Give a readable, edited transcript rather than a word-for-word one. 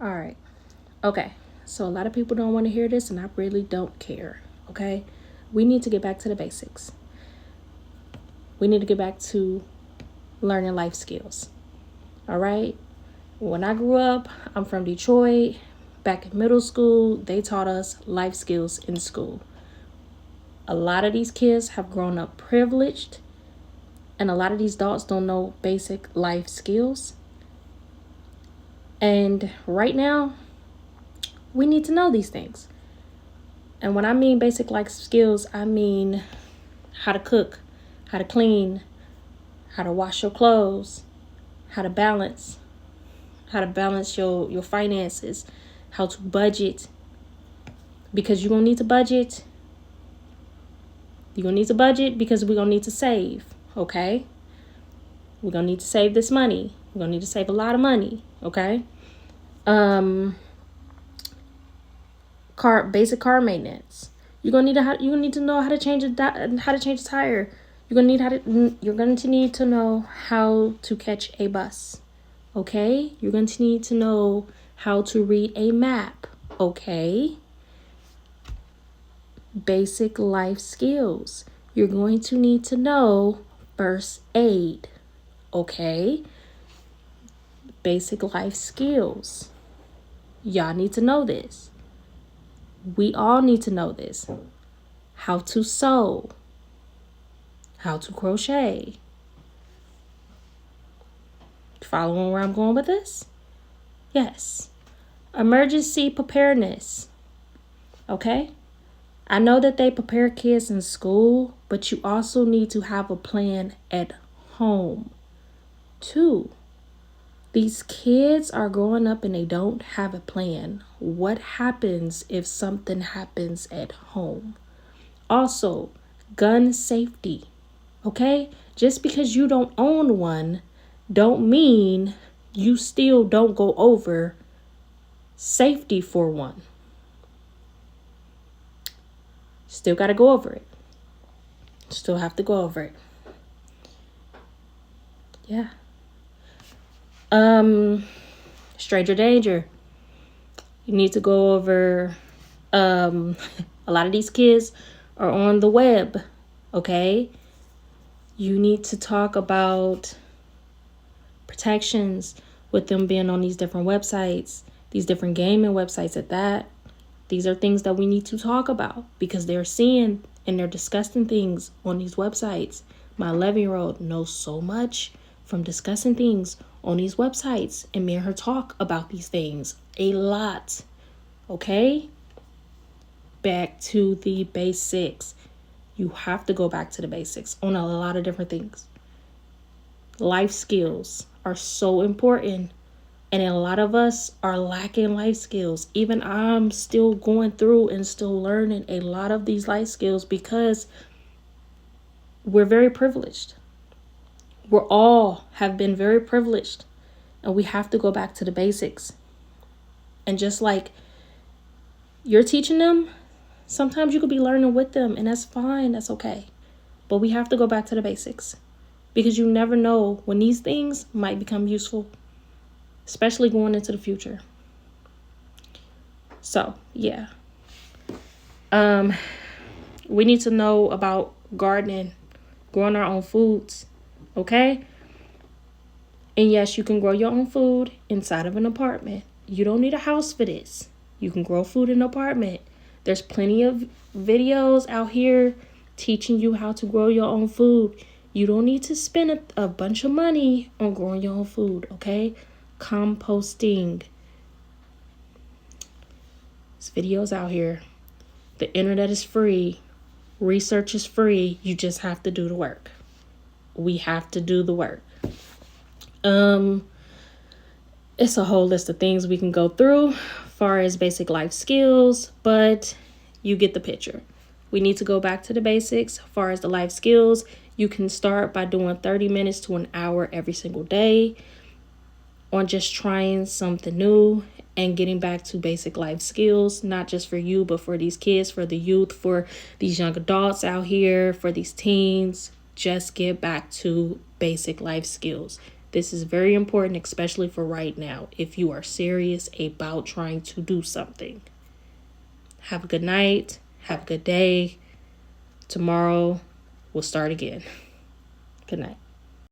All right. Okay. So a lot of people don't want to hear this, and I really don't care. Okay. We need to get back to the basics. We need to get back to learning life skills. All right. When I grew up, I'm from Detroit. Back in middle school, they taught us life skills in school. A lot of these kids have grown up privileged, and a lot of these adults don't know basic life skills. And right now, we need to know these things. And when I mean basic life skills, I mean how to cook, how to clean, how to wash your clothes, how to balance your finances, how to budget. Because you're going to need to budget. You're going to need to budget because we're going to need to save, okay? We're going to need to save this money. We're going to need to save a lot of money, okay? Basic car maintenance. You're going to know how to change a tire. You're going to need to know how to catch a bus. Okay? You're going to need to know how to read a map. Okay? Basic life skills. You're going to need to know first aid. Okay? Basic life skills. Y'all need to know this. We all need to know this. How to sew. How to crochet. Following where I'm going with this? Yes. Emergency preparedness. Okay? I know that they prepare kids in school, but you also need to have a plan at home. 2. These kids are growing up and they don't have a plan. What happens if something happens at home? Also, gun safety. Okay? Just because you don't own one, don't mean you still don't go over safety for one. Still got to go over it. Still have to go over it. Yeah. Stranger danger. You need to go over, a lot of these kids are on the web, okay? You need to talk about protections with them being on these different websites, these different gaming websites at that. These are things that we need to talk about because they're seeing and they're discussing things on these websites. My 11-year-old knows so much from discussing things on these websites, and me and her talk about these things a lot. Okay? Back to the basics. You have to go back to the basics on a lot of different things. Life skills are so important, and a lot of us are lacking life skills. Even I'm still going through and still learning a lot of these life skills because we're very privileged. We all have been very privileged, and we have to go back to the basics. And just like you're teaching them, sometimes you could be learning with them, and that's fine. That's okay. But we have to go back to the basics because you never know when these things might become useful, especially going into the future. So, yeah. We need to know about gardening, growing our own foods, okay? And yes, you can grow your own food inside of an apartment. You don't need a house for this. You can grow food in an apartment. There's plenty of videos out here teaching you how to grow your own food. You don't need to spend a bunch of money on growing your own food, okay? Composting. There's videos out here. The internet is free. Research is free. You just have to do the work. We have to do the work. It's a whole list of things we can go through as far as basic life skills, but you get the picture. We need to go back to the basics. As far as the life skills, you can start by doing 30 minutes to an hour every single day on just trying something new and getting back to basic life skills, not just for you, but for these kids, for the youth, for these young adults out here, for these teens. Just get back to basic life skills. This is very important, especially for right now, if you are serious about trying to do something. Have a good night. Have a good day. Tomorrow, we'll start again. Good night.